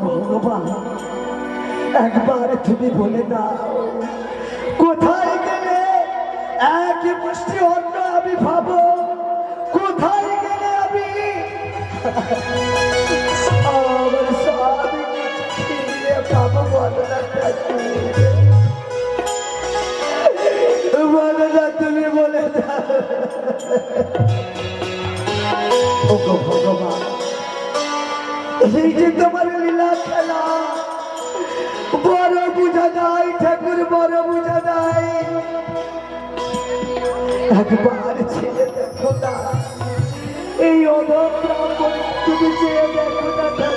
ভগবান, একবার তুমি বলে দাও কোথায় গেলে এক মুষ্টি অন্ন আমি পাবো, কোথায় গেলে আমি আমার স্বামীকে ফিরিয়ে পাবো? বলো না, তুমি বলে দাও। ওগো ভগবান, এই যে তোমার লীলা খেলা, বড় বুঝা যায় ঠাকুর, বড় বুঝা যায়। একবার ছেলে দেখো না, এই অধম তুমি চেয়ে দেখো না।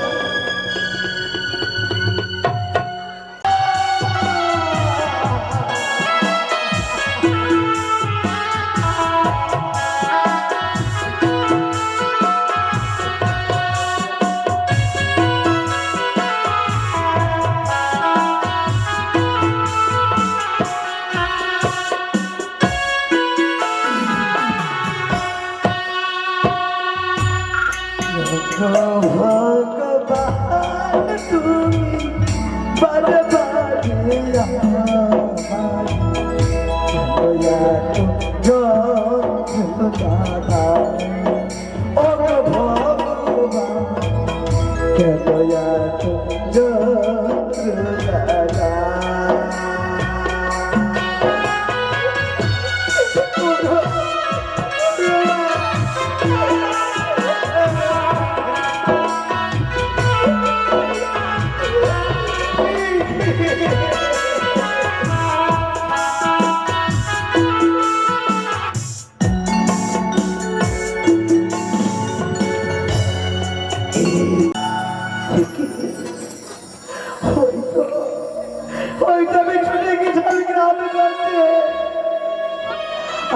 ভগবান তুমি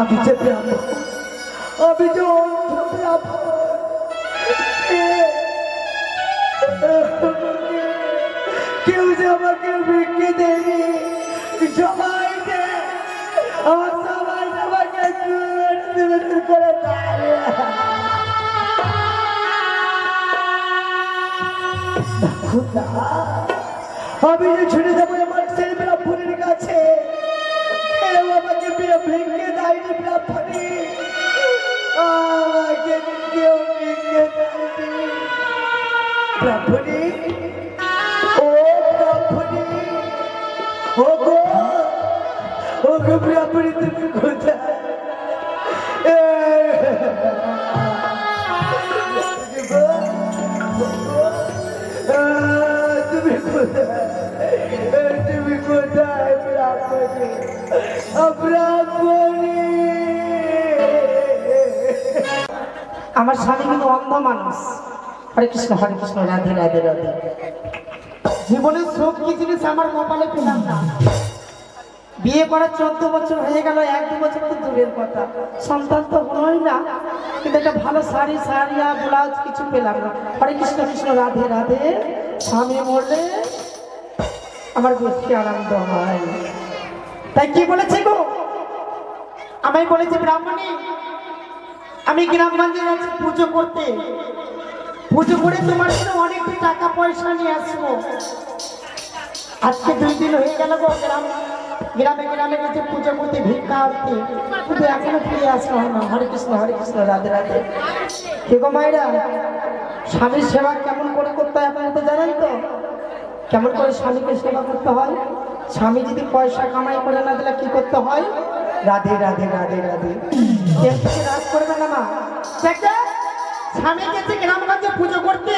আমি যে ব্রাহ্মণ, আমি যে অন্ধ ব্রাহ্মণ, কেউ যে আমাকে ভিক্ষে দেয়নি, সবাই যে আমার সবাই আমাকে করে আমি যে ছুটে যাবো আমার সেই ব্রাহ্মণের কাছে, কেউ আমাকে ভিক্ষে দেয়নি, ব্রাহ্মণী আমাকে কেউ ভিক্ষে দেয়নি। ব্রাহ্মণী, ও ব্রাহ্মণী, ও গো, ও গো ব্রাহ্মণী, তুমি কোথায়? তুমি কোথায়? তুমি কোথায় ব্রাহ্মণী? ব্রাহ্মণী, আমার স্বামী কিন্তু অন্ধ মানুষ। হরে কৃষ্ণ, হরে কৃষ্ণ, রাধে রাধে রাধে। জীবনের সব কি জিনিস আমার কপালে পেলাম না। বিয়ে করার 14 বছর হয়ে গেল, 1-2 বছর তো দূরের কথা, সন্তান তো হলোই না, কিন্তু একটা ভালো শাড়ি সারিয়া ব্লাউজ কিছু পেলাম না। হরে কৃষ্ণ কৃষ্ণ, রাধে রাধে। স্বামী মরলে আমার বেশি আনন্দ হয়। তাই কি বলেছে গো, আমায় বলেছে ব্রাহ্মণী আমি গ্রামগঞ্জে যাচ্ছি পুজো করতে, পুজো করে তোমার জন্য অনেক টাকা পয়সা নিয়ে আসবো। আজকে 2 দিন হয়ে গেল গো, গ্রামে গ্রামে গেছে পুজো করতে, ভিক্ষা করতে, কিন্তু এখনো ফিরে আসা হয় না। হরে কৃষ্ণ, হরে কৃষ্ণ, রাধে রাধে। কে গো মায়েরা, স্বামীর সেবা কেমন করে করতে হয় আপনারা তো জানেন তো? কেমন করে স্বামীকে সেবা করতে হয়? স্বামী যদি পয়সা কামাই করে না দিলে কি করতে হয়? রাধে রাধে রাধে রাধে। কেউ থেকে রাগ করবে না মা। স্বামী গেছে গ্রামগঞ্জে পুজো করতে,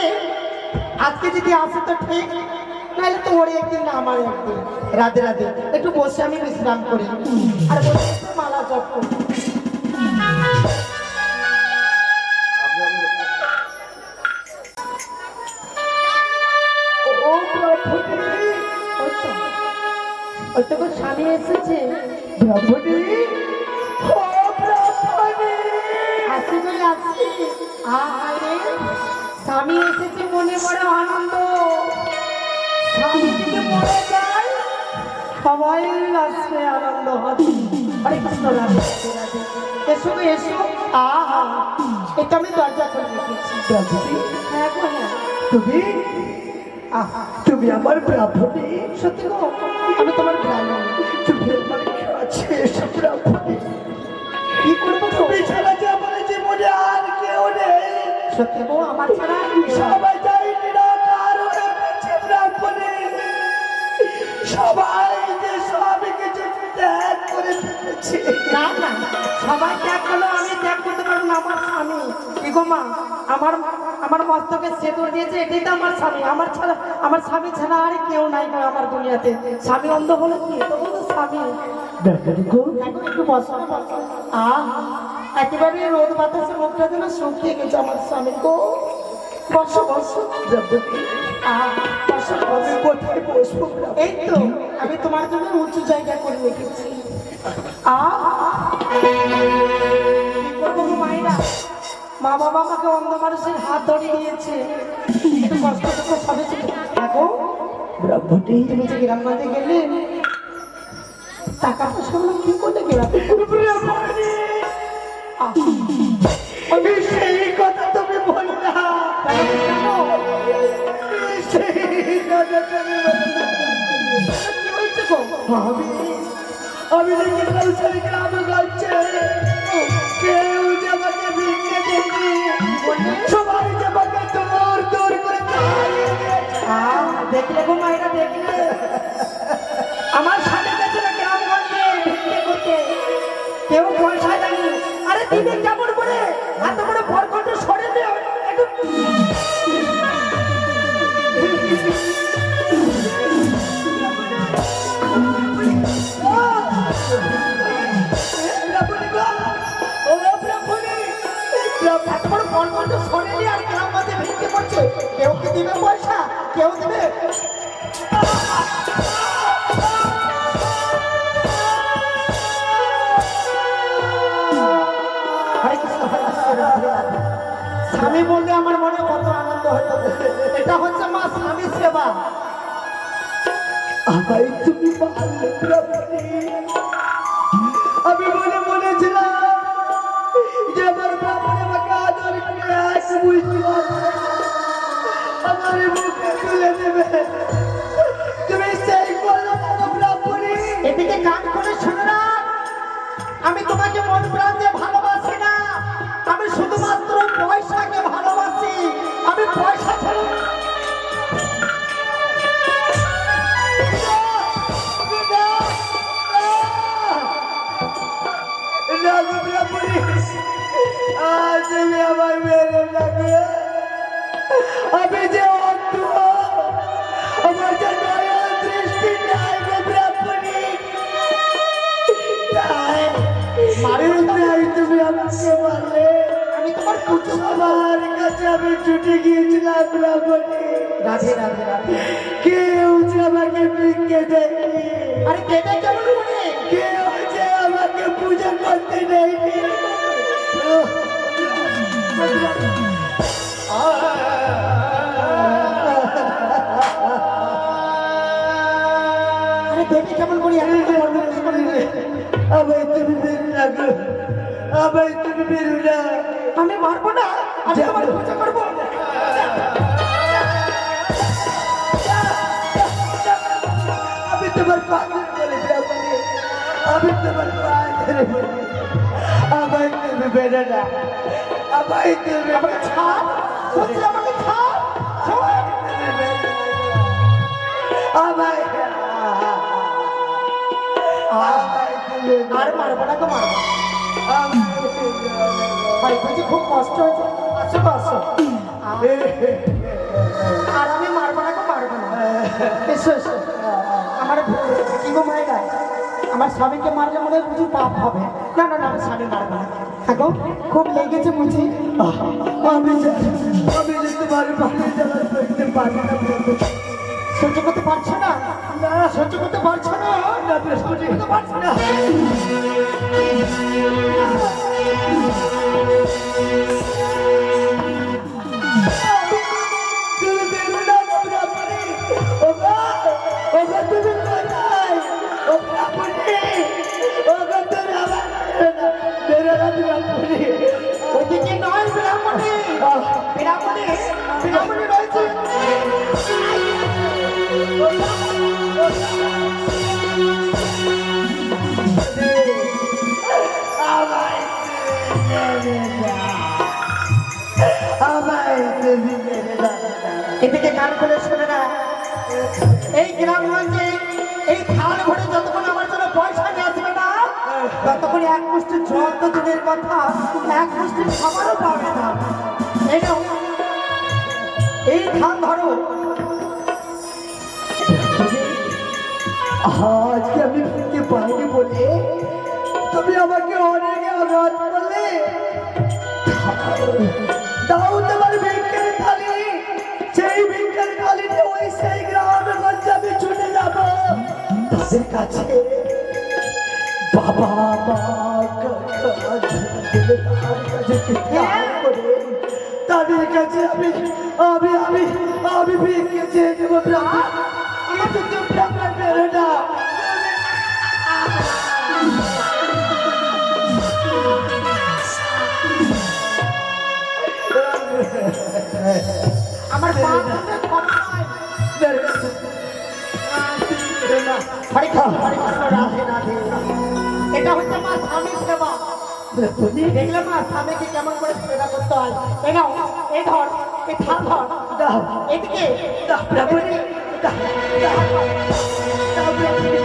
আজকে যদি আসে তো ঠিক, নাহলে তো ওর একদিন না আমার একদিন। রাধে রাধে। একটু বসে আমি বিশ্রাম করি, আর বসে মালা জপ করি। ওই তো স্বামী এসেছে। ব্রাহ্মণী, ও ব্রাহ্মণী, আসি বলে আসছি। আরে স্বামী এসেছে, মনে বড় আনন্দ। স্বামী যদি মরে যায় সবাই আসছে আনন্দ হচ্ছে। হরে কৃষ্ণ, রাধে রাধে রাধে। এসো গো, এসো। আহা, এটা আমি দরজা করে রেখেছি। ব্রাহ্মণী, হ্যাঁ গো, হ্যাঁ। তুমি আহা, তুমি আমার ব্রাহ্মণী, সত্যি গো, আমি তোমার ব্রাহ্মণ। তুমি আমার কাছে এসো ব্রাহ্মণী। কি করবো গো? তুমি ছাড়া যে আমার জীবনে আর কেউ নেই। সত্যি গো, আমার ছাড়া আর কেউ নেই। সবাই যাই নিরাকার হয়ে গেছে ব্রাহ্মণী। সবাই যে স্বামীকে যে ত্যাগ করে ফেলেছে। না না, সবাই ত্যাগ করলো, আমি ত্যাগ করতে পারবো না। আমার স্বামী, কি গো মা, আমার আমার মস্তকে সেতুর দিয়েছে, এটাই তো আমার স্বামী। আমার স্বামী ছাড়া আর কেউ নাই গো আমার দুনিয়াতে। স্বামী অন্ধ হলো কি, তবু তো স্বামী। ব্রাহ্মণী গো, এখন একটু বসো। একেবারে রোদ বাতাসে মুখটা যেন শুকিয়ে গেছে আমার স্বামী গো। বসো বসো। ব্রাহ্মণী, বসো আমি বসো। কোথায় বসবো ব্রাহ্মণী? এই তো আমি তোমার জন্য উঁচু জায়গা করে রেখেছি। কি করবো গো মায়েরা, মা বাবা আমাকে অন্ধ মানুষের হাত ধরে দিয়েছে। একটু কষ্ট করতে সবে দেখো, ব্রাহ্মণী, তুমি যে গ্রামগঞ্জে গেলে টাকা পয়সা গুলো কি করতে গেলাম? ব্রাহ্মণী, সেই কথা তুমি বলো না। সেই কথা তুমি বলো না। কি হয়েছে গো? আমি দেখি কালচারি গ্রামে যাচ্ছে, কেউ যে আমাকে ভিক্ষে দেয়নি, সবাই যে আমাকে দূর দূর করে তাড়িয়ে দিয়েছে। দেখলে গো মায়েরা, দেখলে আমার স্বামী গেছিল গ্রামগঞ্জে ভিক্ষে করতে, কেউ পয়সা দেয়নি। আরে দিদি কেমন করে এত বড় বরকন্ড সরে দেও একটু। ব্রাহ্মণী গো, ও ব্রাহ্মণী, এত বড় বরকন্ড সরে দিয়ে আর গ্রামগঞ্জে ভিক্ষে করছে, কেউ কি দিবে পয়সা? কেউ দেবে? হরে কৃষ্ণ, হরে কৃষ্ণ, রাধে রাধে। স্বামী বললে আমার মনে কত আনন্দ হতো। এটা হচ্ছে মা স্বামী সেবা। আমায় তুমি পারলে ব্রাহ্মণী। আমি মনে বলেছিলাম যে আমার ব্রাহ্মণ আমাকে আদর করে এক বুঝতে আমার মুখে তুলে দেবে। তুমি সেই করলো না ব্রাহ্মণী। এদিকে কান করে শুনে না, আমি তোমাকে মন প্রাণ দিয়ে ভালোবাসি না, আমি শুধুমাত্র পয়সাকে ভালোবাসি। আমি পয়সা ছাড়া তুমি আমার মেরে লাগে। আমি যে অন্ধ, আমার যে নয়া দৃষ্টি নাই গো ব্রাহ্মণী। তুমি আমাকে মারলে, আমি তোমার পুজো। আমার কাছে আমি ছুটে গিয়েছিলাম ব্রাহ্মণী। রাধে রাধে রাধে। কেউ যে আমাকে ভিক্ষে দেয়নি, আরে দেবে কেমন করে? কেউ যে আমাকে পূজা করতে দেয়নি। আরে দেবে কেমন করে? আমায় তুমি বেরু না গো, আমায় তুমি বেরু না। আমি মারবো না, আমি তোমার পুজো করবো। আমি তোমার পাগল বলে ব্রাহ্মণী, আমি তোমার পাগল বলে। আমায় তুমি বেরো না, আমায় তুমি আমাকে ছাড়, বলছি আমাকে ছাড়, ছাড়। আমায় আর মারবো না গো, মারবো। ভাই বুঝি খুব কষ্ট হয়েছে। আসো গো, আসো। আর আমি মারবো না গো, মারবো না। এসো এসো। আমার কি গো মায়েরা, আমার স্বামীকে মারলে মনে হয় বুঝি পাপ হবে। না না না, আমি স্বামী মারবো না। এখন খুব লেগেছে বুঝি। আমি যে তোমার বাড়ি যাওয়ার করতে পারি না। সহ্য করতে পারছো না? না, সহ্য করতে পারছো না? সহ্য করতে পারছি না। তুমি বেরো না ব্রাহ্মণী। ওগো, ওগো তুমি কোথায়? এদিকে কান খুলে শুনে না, এই গ্রামগঞ্জে এই থাল ভরে যতক্ষণ আমার জন্য পয়সা নিয়ে আসবে না, ততক্ষণ এক মুষ্টি জল তো দূরের কথা, এক মুষ্টি খাবারও পাবে না। এই নাও, এই ধান ধরো। আজকে আমি ফিরতে পারিনি বলে তুমি আমাকে অনেক আঘাত করলে। দাও তোমার ভিক্ষের থালি, সেই ভিক্ষের থালি নিয়ে ওই সেই গ্রামে গঞ্জে আমি ছুটে যাবো তাদের কাছে। বাবা মা কাকা দিলে তার কাছে চিৎকার করে তাদের কাছে আমি আমি আমি আমি ভিক্ষে চেয়ে দেবো। আমার তো চুপ থাকলে বেরো না। আমার পা ধরতে ক্ষমা নয়। হরে কৃষ্ণ, হরে কৃষ্ণ, রাধে রাধে। এটা হচ্ছে মা স্বামীর সেবা। দেখলে মা স্বামীকে কেমন করে সেবা করতে হয়। এই নাও, এই ধর, এই থাল ধর, দাও এদিকে দাও ব্রাহ্মণী, দাও দাও দাও ব্রাহ্মণী।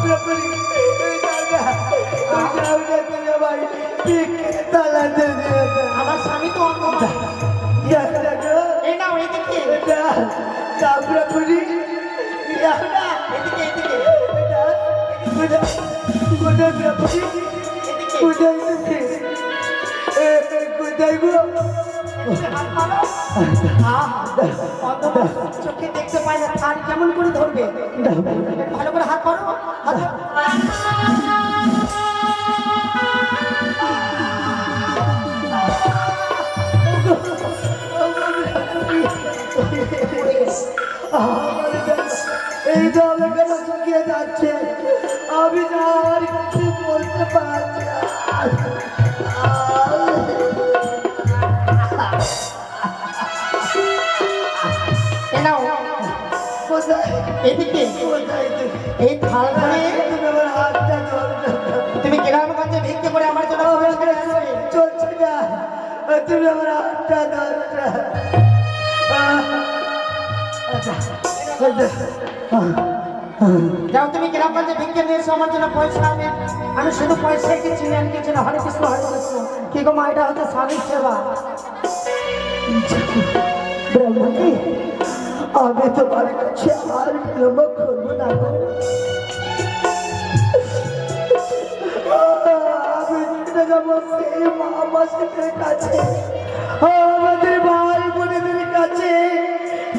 ব্রাহ্মণী, দাও না তুমি ভাই তালা দিয়ে দিও না। আমার স্বামী তো অন্ধ মানুষ। দাও না গো, এই নাও, এদিকে দাও দাও ব্রাহ্মণী, দাও না। এদিকে এদিকে দাও, কোথায় কোথায় ব্রাহ্মণী, কোথায় তুমি? কোথায় গো? হাত মারো। অন্ধ মানুষ চোখে দেখতে পায় না, থাল কেমন করে ধরবে? ভালো করে হাত মারো, হাত এই দলগুলো শুকিয়ে যাচ্ছে, আমি আর কিছু বলতে পারছি না। এ নাও, কোথায় এদিকে কোথায় তুমি? এই থাল ধরে তুমি আমার হাতটা ধরো। তুমি গ্রামগঞ্জে ভিক্ষে করে আমার জন্য পয়সা নিয়ে আসবে। চলছে না, তুমি আমার হাতটা ধরো। যাও, তুমি গ্রামগঞ্জে ভিক্ষে নিয়ে এসো আমার জন্য পয়সা। আমি শুধু পয়সা কিছু নেন কিছু না। হরে কৃষ্ণ, হরে কৃষ্ণ। কি গো মা, এটা হচ্ছে স্বামীর সেবা। ব্রাহ্মণী, আমি তোমার কাছে আর বিলম্ব করবো না গো। আমি ছুটে যাবো সেই মা মাসিদের কাছে, আমাদের ভাই বোনেদের কাছে,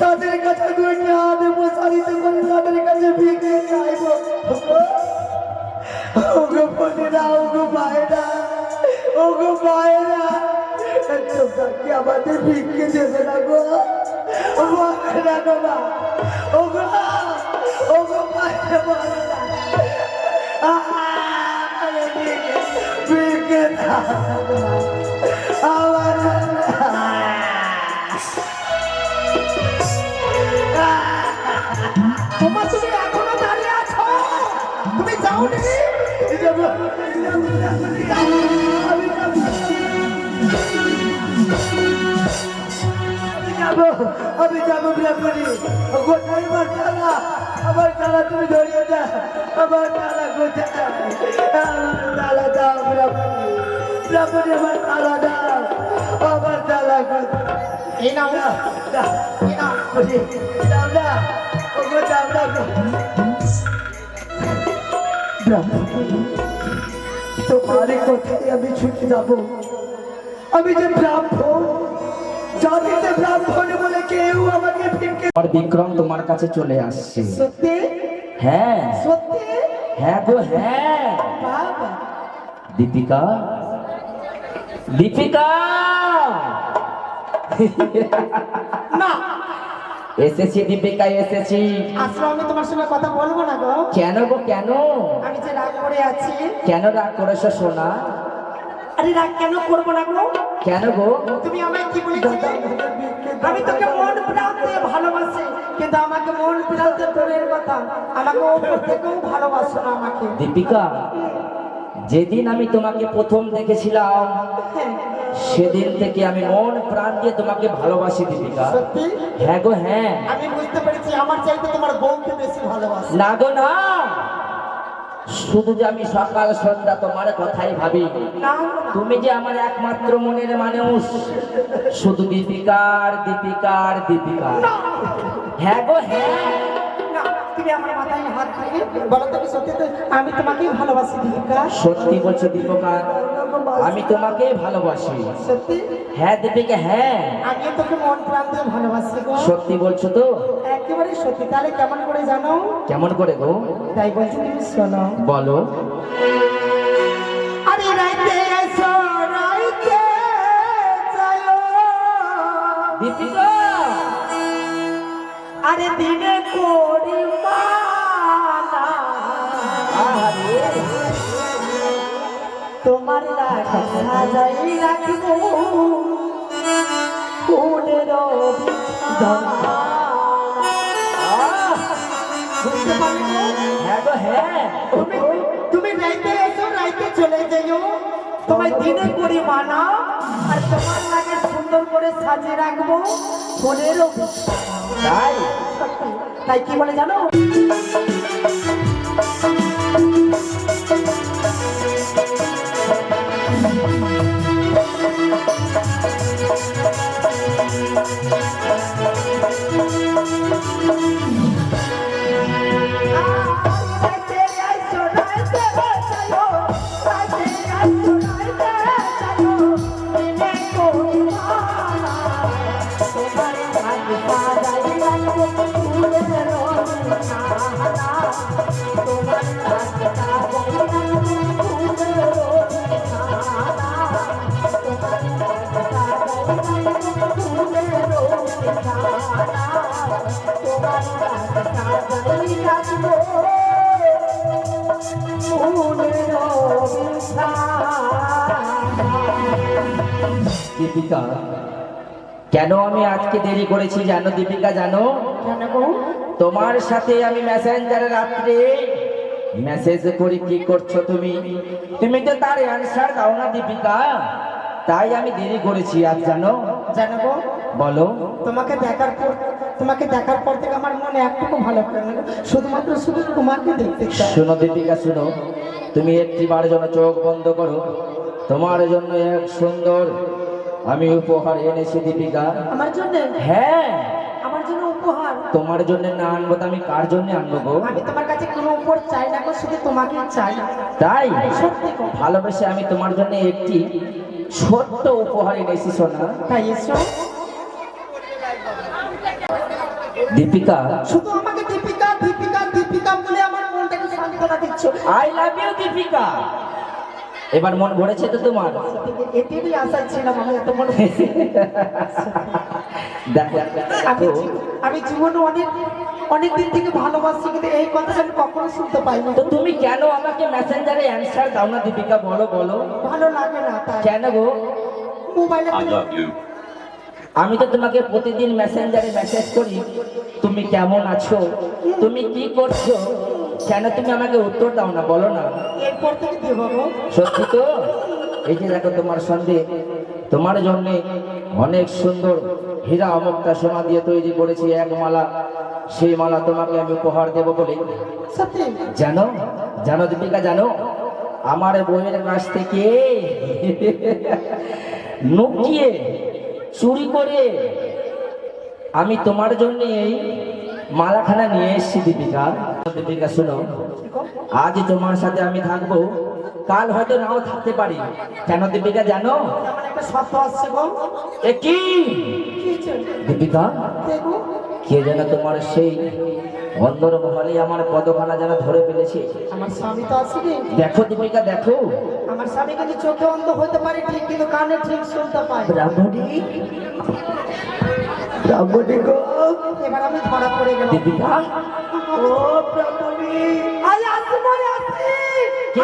তাদের কাছে দুইটা হাত প্রসারিত করে তাদের কাছে ভিক্ষে চাইবো। ওগো বোনেরা, ওগো ভাইরা, ওগো ভাইরা, তোমরা কি আমাদের ভিক্ষে দেবে না গো? বলে না গো মা, ওগো ওগো ভাইরা, বলে না। ভিক্ষে দাও আমার। তোমার তুমি এখনো দাঁড়িয়ে আছো, তুমি যাও নি। আমি যাবো ব্রাহ্মণী, কোথায় আমার তালা? আমার তালা তুমি ধরিয়ে দাও, আমার তালা কোথায়? আমার তালা দাও ব্রাহ্মণী, ব্রাহ্মণী আমার তালা দাও, আমার তালা কোথায়? এই নাও, দাও দাও এই নাও। দাও না, ওগো দাও না গো। ব্রাহ্মণী, তোমার কোথায় আমি ছুটে যাবো? আমি যে ব্রাহ্মণ, জাতিতে ব্রাহ্মণ বলে কেউ আমাকে ভিক্ষে। আর বিক্রম তোমার কাছে চলে আসছে। সত্যি হ্যাঁ সত্যি? হ্যাঁ গো হ্যাঁ। বাবা, দীপিকা, দীপিকা না, এসেছি দীপিকা, এসেছি। আসলে আমি তোমার সঙ্গে কথা বলবো না গো। কেন গো কেন? আমি যে রাগ করে আছি। কেন রাগ করেছো সোনা? আরে রাগ কেন করবো না গো? কেন গো? তুমি আমায় কি বলেছিলে? আমি তোকে মন প্রাণ দিয়ে ভালোবাসি, কিন্তু আমাকে মন প্রাণ দিয়ে দূরের কথা, আমাকে ওপর থেকেও ভালোবাসো না আমাকে। দীপিকা, যেদিন আমি তোমাকে প্রথম দেখেছিলাম হ্যাঁ সেদিন থেকে আমি মন প্রাণ দিয়ে তোমাকে ভালোবাসি দীপিকা। সত্যি হ্যাঁ গো হ্যাঁ। আমি বুঝতে পেরেছি আমার চাইতে তোমার বউকে বেশি ভালোবাসি। না গো না, শুধু যে আমি সকাল সন্ধ্যা তোমার কথাই ভাবি। না তুমি যে আমার একমাত্র মনের মানুষ, শুধু দীপিকার দীপিকার দীপিকা। হ্যাঁ গো হ্যাঁ। না, তুমি আমার মাথায় হাত দিয়ে বলো তো কি সত্যি তো আমি তোমাকেই ভালোবাসি দীপিকা? সত্যি বলছো দীপিকা, আমি তোমাকেই ভালোবাসি। সত্যি হ্যাঁ দীপিকা হ্যাঁ। আমি তোকে মন প্রাণ দিয়ে ভালোবাসি গো। সত্যি বলছো তো? একেবারে সত্যি। তাহলে কেমন করে জানো? কেমন করে গো? তাই বলছি তুমি শোনো। বলো। আরে রাইতে এসো রাইতে যাও দীপিকা, আরে দিনে করি মালা আরে তোমার রাখা সাজাই রাখবো ফুলের বিছানা। বুঝতে পারলে? হ্যাঁ গো হ্যাঁ। তুমি রাইতে এসো রাইতে চলে যাইও, তোমায় দিনে করি মানা আর তোমার লাগে সুন্দর করে সাজিয়ে রাখবো ফুলের বিছানা। তাই তাই কি বলে জানো? দীপিকা, কেন আমি আজকে দেরি করেছি জানো দীপিকা? জানো তোমার সাথে আমি মেসেঞ্জারে রাত্রে মেসেজ করি, কি করছো তুমি? তুমি তো তার অ্যান্সার দাও না দীপিকা, তাই আমি দেরি করেছি। আজ জানো জানাবো বলো। তোমাকে দেখার পর থেকে আমার মনে একটুকু ভালো করে না, শুধুমাত্র শুধু তোমাকে দেখতে চাই। শোনো দীপিকা শোনো, তুমি একটিবার জন্য চোখ বন্ধ করো, তোমার জন্য এক সুন্দর আমি উপহার এনেছি দীপিকা। আমার জন্য? হ্যাঁ আমার জন্য উপহার? তোমার জন্য না আনবো তো আমি কার জন্য আনবো গো? আমি তোমার কাছে কোনো উপহার চাই না গো, শুধু তোমাকেই চাই। তাই সত্যি গো। ভালোবেসে আমি তোমার জন্য একটি ছোট্ট উপহার এনেছি সোনা। তাই এসো। দীপিকা, শুধু আমাকে দীপিকা দীপিকা দীপিকা বলে আমার মনটাকে সান্ত্বনা দিচ্ছ। I love you Deepika. এবার মন ভরেছে তো তোমার? এটারই আশা ছিলাম আমি এত বড়। আমি জীবনে অনেক দিন থেকে ভালোবাসি, কিন্তু এই কথা আমি কখনো শুনতে পাইনি। তো তুমি কেন আমাকে মেসেঞ্জারে অ্যান্সার দাও না দীপিকা? বলো বলো। ভালো লাগে না তাই। কেন গো? মোবাইলে আমি তো তোমাকে প্রতিদিন মেসেঞ্জারে মেসেজ করি, তুমি কেমন আছো, তুমি কি করছো, কেন তুমি আমাকে উত্তর দাও না? বলো না। এরপর থেকে দেবো গো। সত্যি তো? এই যে দেখো তোমার সঙ্গে তোমার জন্য অনেক সুন্দর হীরা অমুক্তা সোনা দিয়ে তৈরি করেছি এক মালা, সেই মালা তোমাকে আমি উপহার দেবো বলে। সত্যি? জানো জানো দীপিকা জানো, আমার বইয়ের কাছ থেকে লুকিয়ে চুরি করে আমি তোমার জন্য এই মালাখানা নিয়ে এসেছি দীপিকা। দীপিকা শোনো, আজ তোমার সাথে আমি থাকবো, কাল হয়তো নাও থাকতে পারি। কেন দীপিকা জানো? আমার একটা শব্দ আসছে গো। এ কি কি হয়েছে? দীপিকা? দেখো কে যেন তোমার সেই অন্দর মহলে আমার পদখানা যেন ধরে ফেলেছে। আমার স্বামী তো আসেনি। দেখো দীপিকা দেখো। আমার স্বামী কিন্তু চোখে অন্ধ হতে পারে ঠিক, কিন্তু কানে ঠিক শুনতে পায়। ব্রাহ্মণী গো, এবার আমি ধরা পড়ে গেলাম। দীপিকা, ও ব্রাহ্মণী, আয় আসি মনে আসি। কে?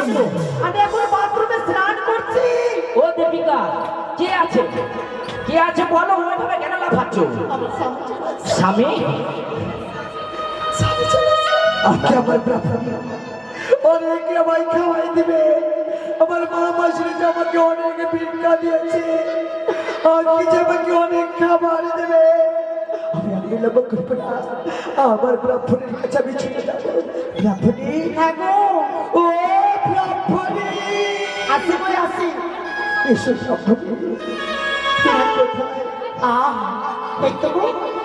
আমি এখন বাথরুমে স্নান করছি। ও দীপিকা, কে আছে? কে আছে বলো, ওইভাবে কেন লাফাচ্ছ? আমার স্বামী চলে আসছে। স্বামী? স্বামী চলে আসছে। আজকে আমার ব্রাহ্মণী অনেকে আমায় খাওয়াই দিবে, আমার মা মাসির যে আমাকে অনেক ভিক্ষা দিয়েছে, আজকে যে আমাকে অনেক খাবার দেবে, আমি আগে লোক করবো না। আমার ব্রাহ্মণের কাছে আমি ছুটে যাবো। ব্রাহ্মণী, হ্যাঁ গো, ও ব্রাহ্মণী, আসি কই আসি। এসো ব্রাহ্মণী, তুমি কোথায়? এই তো গো,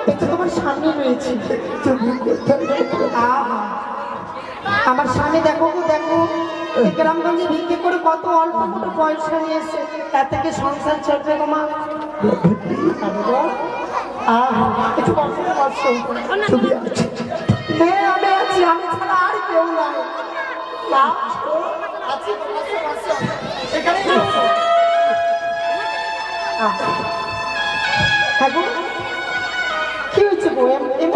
এই তো তোমার সামনে রয়েছে। তুমি কোথায়? আমার সামনে দেখো গো, দেখো এই গ্রামগঞ্জে ভিক্ষে করে কত অল্প অল্প পয়সা নিয়েছে, তার থেকে সংসার চলবে গো মা। একটু বসো, বসো। তুমি আছো? হ্যাঁ আমি আছি, আমি ছাড়া আর কেউ নাই। আছি, বসো, বসো। এখানেই বসো। হ্যাঁ গো, কি হয়েছে গো?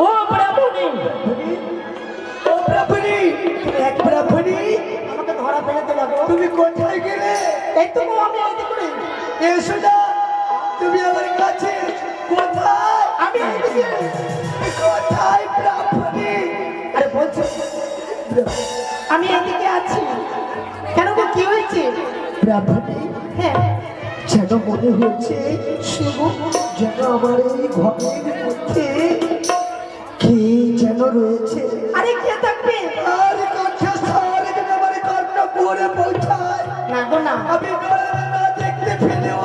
ও ব্রাহ্মণী, ও ব্রাহ্মণী, এক ব্রাহ্মণী, আমাকে ধরা ফেলে দিলে গো। তুমি কোথায় গেলে? এই তো গো, আমি এই করে এসো না, তুমি আমার কাছে। কোথায়? আমি এইদিকে। কোথায় ব্রাহ্মণী? আরে বলছি আমি এদিকে আছি। কেন গো, কি হয়েছে? ব্রাহ্মণী, হ্যাঁ যেন মনে হচ্ছে শুধু যেন আমার এই ঘরের মধ্যে কে যেন রয়েছে। আরে কে থাকবে? আর কথা সারে যেন আমার ঘরটা পরে পৌঁছায়। না গো না, আমি নয়নে না দেখতে পেলেও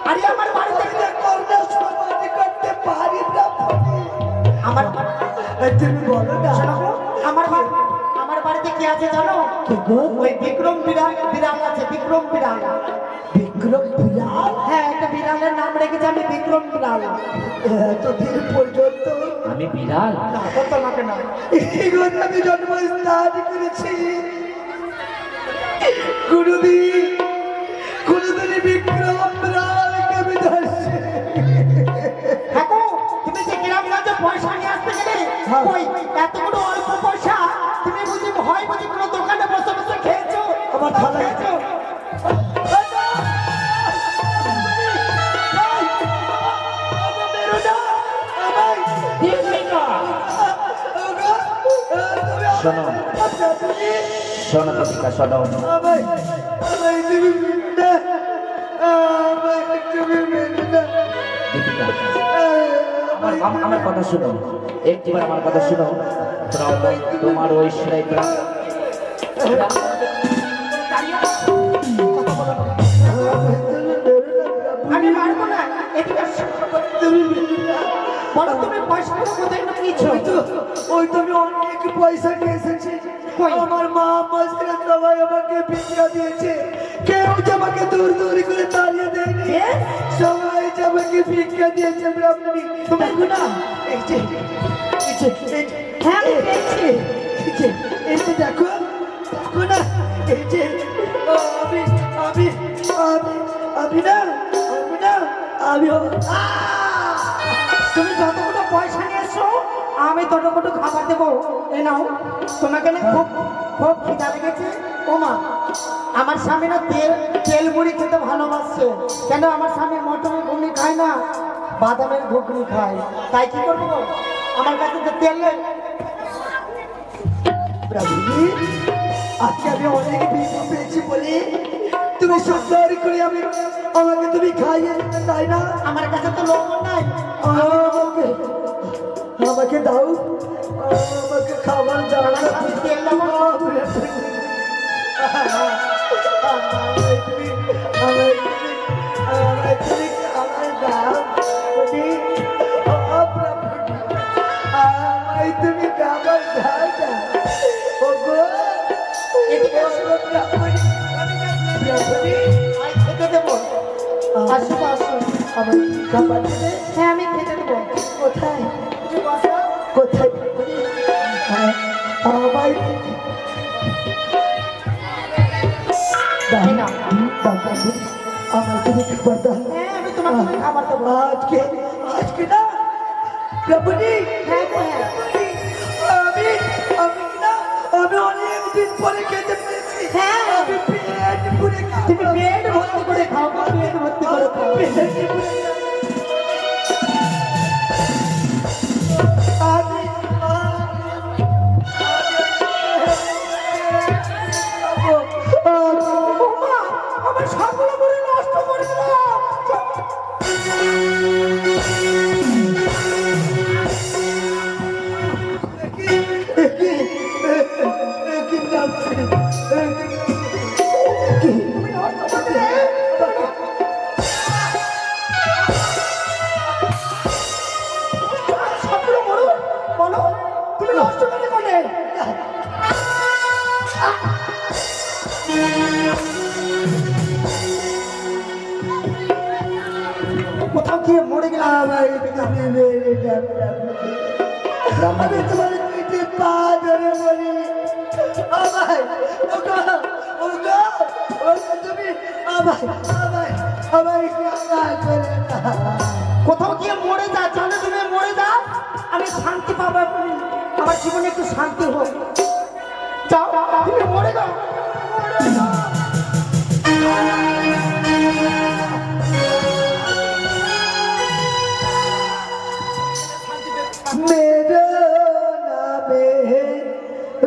আরে আমার বাড়িতে আমি না করোনা সমাধি করতে পারি ব্রাহ্মণী। আমার তুমি বলো না। শোনো গো, আমার বাড়িতে কি আছে জানো? কে গো? ওই বিক্রম বিড়াল আছে, বিক্রম বিড়াল। বিক্রম বিড়াল? হ্যাঁ, একটা বিড়ালের নাম রেখেছি আমি, বিক্রম বিড়াল। এতদিন পর্যন্ত আমি বিড়াল? না তো তোমাকে না। এই ঘরে আমি জন্মস্থান করেছি। কোনদিন বিক্রম বিড়ালকে আমি ধরছি। হ্যাঁ গো, তুমি যে গ্রামগঞ্জে পয়সা নিয়ে আসতে গেলে, হ্যাঁ। ওই এতগুলো অল্প পয়সা তুমি বুঝি কোনো দোকানে বসে বসে খেয়েছো? আমার থালা খেয়েছো? দীপিকা, শোনো শোনো দীপিকা, শোনো। দীপিকা, আমার কথা শুনো, একটিবার আমার কথা শুনো। তোমার ওই সেলাই আমি মারবো না, এদিকে আসো। বলো তুমি পয়সাগুলো কোথায় নিয়েছো? ওই তুমি অনেক পয়সা নিয়ে এসেছি। কই? আমার মা মাসিরা সবাই আমাকে ভিক্ষা দিয়েছে। কেউ যে আমাকে দূর দূর করে তাড়িয়ে দেয়নি। সবাই যে আমাকে ভিক্ষা দিয়েছে ব্রাহ্মণী। তুমি না এই যে হ্যাঁ আমি পেয়েছি। এই যে দেখো দেখো না, এই যে আমি আমি আমি আমি না আমি না আমি তুমি যতগুলো পয়সা নিয়ে এসো আমি ততগুলো খাবার দেবো। এ নাও, তোমাকে না খুব খুব খিদা লেগেছে। ও মা, আমার স্বামী না তেল মুড়ি খেতে ভালোবাসছে। কেন আমার স্বামী মটনের ঘুগনি খায় না, বাদামের ঘুগনি খায়। তাই কি করবো, আমার কাছে তো তেল নেই। ব্রাহ্মণী, আজকে আমি অনেক ভিক্ষা পেয়েছি বলে তুমি সুন্দর করে আমাকে তুমি খাইয়ে দিতে, তাই না? আমার কাছে তো লবণ নাই। আমাকে দাও, আমাকে খাবার দাও। আমার স্বামী তেল লবণ তুমি খাবার দাও না। এদিকে আসো। আমি খেতে দেবো। আসো আসো। আমার খাবার দেবে? হ্যাঁ আমি খেতে দেবো। কোথায় কোথায় আমায় এই নাও। আমার তুমি খাবার দাও। হ্যাঁ আমি তোমাকে খাবার দেবো। আজকে আজকে না ব্রাহ্মণী, হ্যাঁ গো, হ্যাঁ। আমি আমি না আমি অনেক দিন পরে খেতে পেয়েছি। হ্যাঁ। আমি পেট পুরে খাবো। তুমি পেট ভর্তি করে খাও গো, পেট ভর্তি করে খাও। পেট পুরে আমি ও মা, নষ্ট করে দিল। তুমি নষ্ট করে দিলে। সবগুলো বলো, বলো, তুমি নষ্ট করে দিলে। কোথাও গিয়ে মরে গেলাম। আমি তোমার পিঠে পা ধরে বলি, আমায় ওগো, ওগো, ওগো, তুমি আমায় আমায় আমায় ক্ষমা করে দাও। কোথাও গিয়ে মরে যা, জানো তুমি মরে যা, আমি শান্তি পাবো, আমার জীবনে একটু শান্তি হোক। যাও, তুমি মরে যাও, মরে যাও। मेरे नामे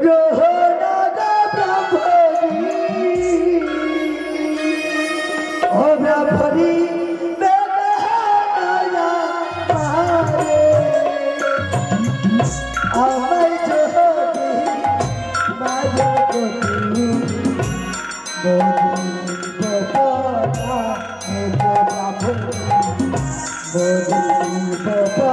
रोहना का ब्रह्मरी ओ ब्रह्मरी मेरा मारे आमय जोगी माया कोती बोधी बोधा मेरे ब्रह्मरी बोधी बोधा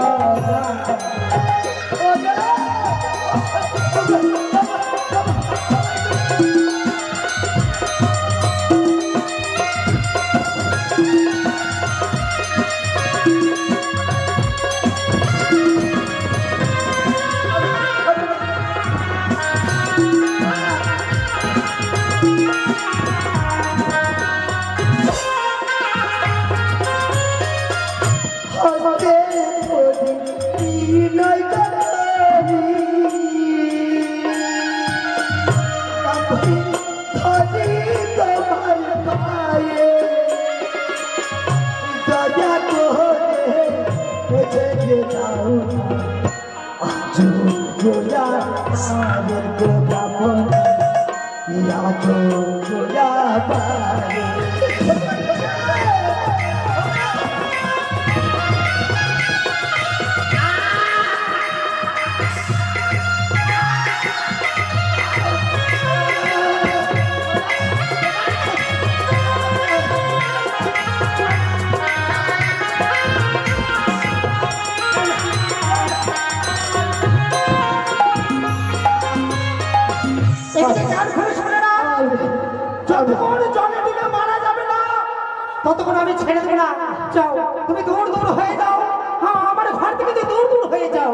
ততক্ষণ আমি ছেড়ে দেবো না। যাও, তুমি দূর দূর হয়ে যাও। হ্যাঁ, আমার ঘর থেকে তুমি দূর দূর হয়ে যাও।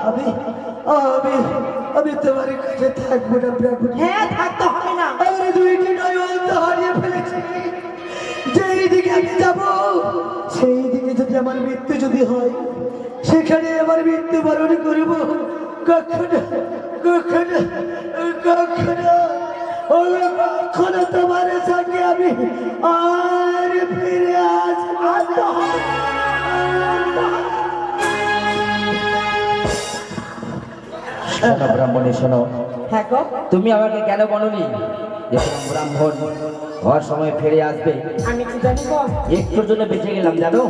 আমি আমি আমি তোমার কাছে থাকবো না প্রভু। হ্যাঁ, থাকতে হবে না। আমি দুইটি নয়ন তো হারিয়ে ফেলেছি। যেই দিকে আমি যাবো সেই দিকে যদি আমার মৃত্যু যদি হয়, সেখানে আমার মৃত্যু বরণ করবো। কখনো কখনো কখনো কখনো তোমার সঙ্গে আমি আর ফিরে আসবো না। শোনো ব্রাহ্মণী, শোনো, হ্যাঁ গো, তুমি আমাকে কেন বলনি যে তোমার ব্রাহ্মণ হওয়ার সময় ফিরে আসবে? আমি কি জানি গো, একটুর জন্য বেঁচে গেলাম জানো।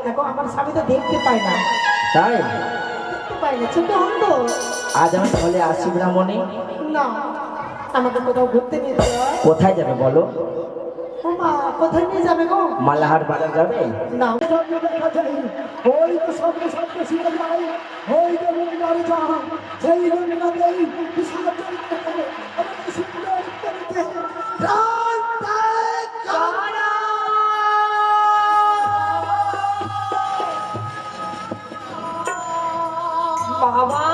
হ্যাঁ গো, আমার স্বামী তো দেখতে পায় না, তাই দেখতে পায় না, ছোট অন্ধ। আজ আমি তাহলে আসি ব্রাহ্মণী। না, আমাকে কোথাও ঘুরতে নিয়ে যাওয়া। কোথায় যাবে বলো? মা, কোথায় নিয়ে যাবে গো? মালাহার বাজার যাবে? না, ওই তো সামনে সামনে শিখে যায়, ওই তো গঙ্গার জল, সেই গঙ্গাতেই বিসর্জন করে আমাকে সুন্দর করতে রাস্তা কানা। বাবা,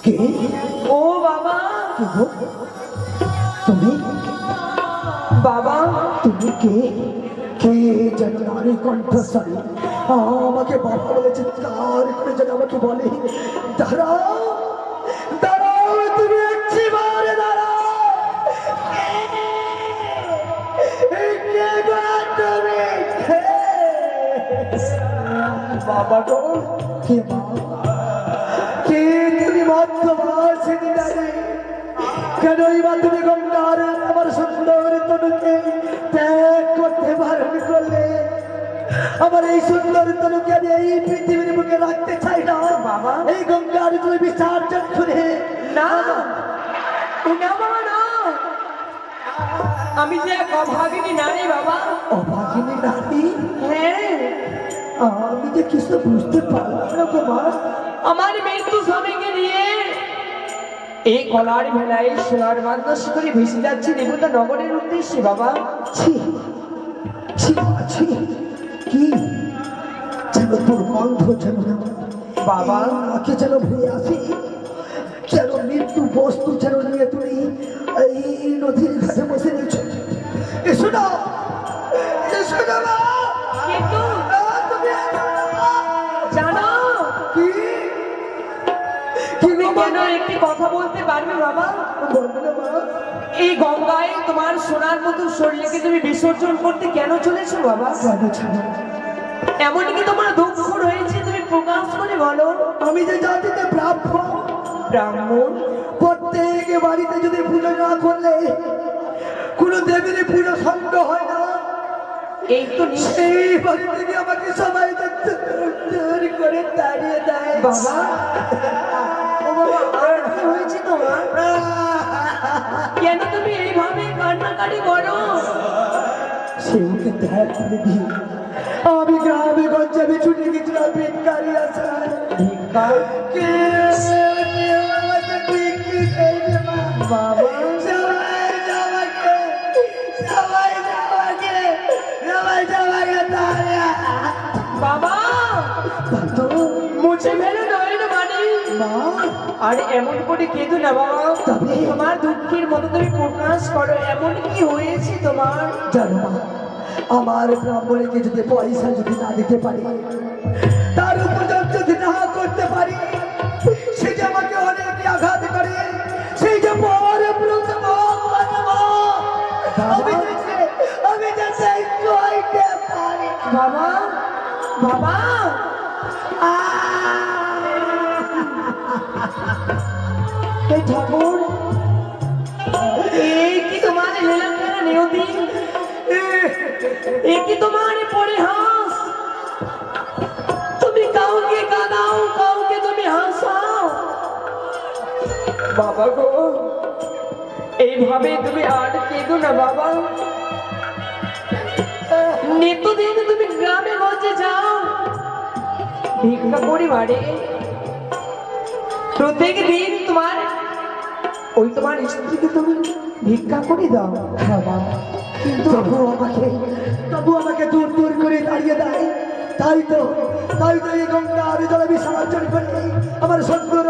কে? ও বাবা, তুমি? বাবা, তুমি কে? কে যেন নারী কণ্ঠস্বরী আমাকে বাবা বলে চিৎকার করে যেন আমাকে বলে, দাঁড়াও দাঁড়াও, তুমি একটিবারে দাঁড়াও। বাবা গো, কে তুমি মধ্যবাসিনী নারী? কেনই বা তুমি গঙ্গার আমার সুন্দর তনুকে আমার এই সুন্দর তনুকে আমি এই পৃথিবীর বুকে রাখতে চাই না বাবা। এই গঙ্গার জলে বিসর্জন করে না না বাবা না, আমি যে এক অভাগিনী নারী বাবা। অভাগিনী নারী? হ্যাঁ, আমি যে কিছু বুঝতে পারলাম না গো মা। আমার মৃত্যু স্বামীকে নিয়ে এই কলার ভেলায় সোনার বান্দাস করে ভেসে যাচ্ছে দেবতা নগরের উদ্দেশ্যে বাবা। ছি ছি ছি, কি যেন তোর গন্ধ যেন বাবা। নাকে যেন ভুলে আসি, যেন মৃত্যু বস্তু যেন নিয়ে তুমি এই নদীর ঘাটে বসে রয়েছ। এসো না, এসো না মা। কিন্তু তুমি এসো না মা। জানো কি তুমি কেন একটি কথা বলতে পারবে বাবা? বলবে না মা? এই গঙ্গায় তোমার সোনার মতো শরীরকে তুমি বিসর্জন করতে কেন চলেছো বাবা? কেন ছিল? এমন কি তোমার দুঃখ রয়েছে, তুমি প্রকাশ করে বলো। আমি যে জাতিতে প্রাপ্য, ব্রাহ্মণ, প্রত্যেক বাড়িতে যদি পুজো না করলে কোন দেবীর পুজো সঙ্গ হয় না। এই তো নিশ্চয় সেই বাড়ি থেকে আমাকে সবাই দূর করে তাড়িয়ে দেয় বাবা। ও বাবা, আর কি হয়েছে তোমার? কেন তুমি এইভাবে কান্নাকাটি করো? সেওকে ত্যাগ করে দিয়ে আমি গ্রামে গঞ্জে আমি ছুটে গেছিলাম ভিক্ষারি আসার। ভিক্ষা? কেউ আমাকে ভিক্ষি দেয়নি মা। বাবা, সবাই আমাকে তাড়িয়ে। বাবা, মুছে ফেলে নয়ন বাণী। মা, আর এমন করে কেঁদো না বাবা। তবে? তোমার দুঃখের মতো তুমি প্রকাশ করো, এমন কি হয়েছে তোমার? জানো মা, আমার ব্রাহ্মণকে যদি পয়সা যদি না দিতে পারি, তার উপযোগ যদি না করতে পারি, সে যে আমাকে অনেক আঘাত করে, সেই যে পরে আমি যাতে কইতে পারি। বাবা, বাবা, এই ঠাকুর, এই কি তোমার লীলাখেলা নিয়তি? এই কি তোমার পরিহাস? তুমি কাউকে কাঁদাও, কাউকে তুমি হাসাও। বাবা গো, এইভাবে তুমি আর কেঁদো না বাবা। নিত্যদিন তুমি গ্রামে গঞ্জে যাও ভিক্ষা পরিবারে, প্রত্যেক দিন তোমার ওই তোমার স্ত্রীকে তুমি ভিক্ষা করে দাও। হ্যাঁ মা, কিন্তু তবু আমাকে দূর দূর করে তাড়িয়ে দেয়। তাই তো এই গঙ্গার জলে বিসর্জন করে আমার সুন্দর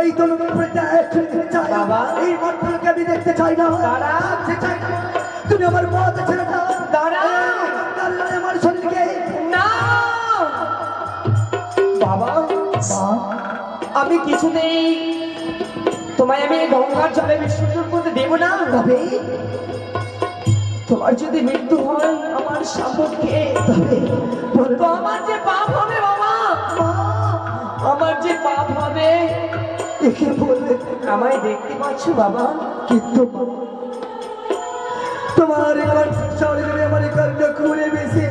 এই তলুকের উপরে ত্যাগ করে দিতে চাই। বাবা। এই মন্ত্রকে আমি দেখতে চাই না, দাঁড়া। দেখতে চাই না। তুমি আমার পথ ছেড়ে দাও। দাঁড়া। এই গঙ্গার জলে আমার শরীরকে না বাবা, মা, আমি কিছুতেই তোমায় আমি এই গঙ্গার জলে বিসর্জন করতে দেব না। তবে তোমার যদি মৃত্যু হয় আমার সাপক্ষে, তবে তো আমার যে পাপ হবে বাবা, মা, আমার যে পাপ হবে। একে বললে আমায় দেখতে পাচ্ছ বাবা? কিন্তু তোমার শরীরে আমার কর্ণ খুঁড়ে বেশি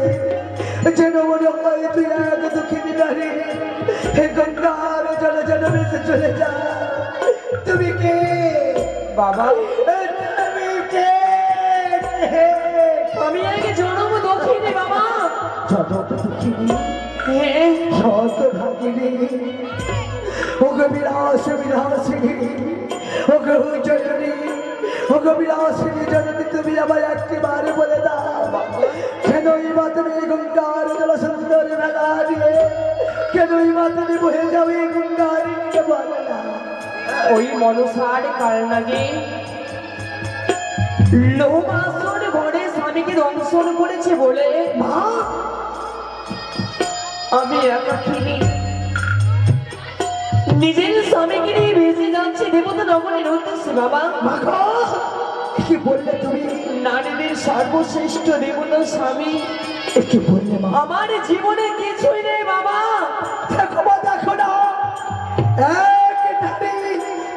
যেন মনে হয় তুই এক দুঃখিনী নারী হে গঙ্গার জলে যেন বেঁচে চলে যা। তুমি কে বাবা, তুমি কে? আমি আগে জনম দক্ষিণে বাবা। যত দুঃখিনী, হ্যাঁ, যত ভাগিনী, ওগো বিলাসিনী, ওগো জননী, ওগো বিলাসিনী জননী, তুমি আমার একটিবারে বলে দাও কেনই বা তুমি গঙ্গার জল সুন্দর মেলা দিয়ে কেনই বা তুমি বহে যাও এই গঙ্গার দিকে বলে না। ওই মনসার কারণাগে লোমাসুর ঘরে স্বামীকে দংশন করেছে বলে মা, আমি একাকিনী নিজের স্বামীকে নিয়ে ভেসে যাচ্ছে দেবতা নগরের উদ্দেশ্যে বাবা। মা গো, কি বললে তুমি? নারীদের সর্বশ্রেষ্ঠ দেবতা স্বামী। কি বললে মা? আমার জীবনে কিছুই নেই বাবা। দেখো মা, দেখো না, এক নারী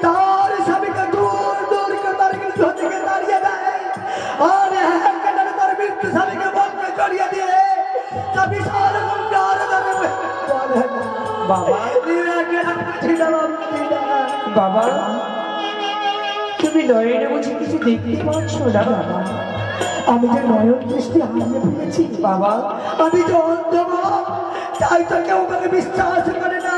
তার স্বামীকে দূর দূর করে তার মৃত্যু থেকে তাড়িয়ে দেয়, আর এক নারী তার মৃত্যু স্বামীকে বন্ধ করিয়ে দিয়ে তা বিশাল গঙ্গার ধারে বলে না। বাবা নীরাকে ছিলাম আমি না। বাবা তুমি নয়নে বুঝি কিছু দেখতে পাচ্ছ না বাবা? আমি যে নয়ন দৃষ্টি হারিয়ে ফেলেছি বাবা আমি যে অন্ধ বাবা, তাই তো কেউ আমাকে বিশ্বাস করে না,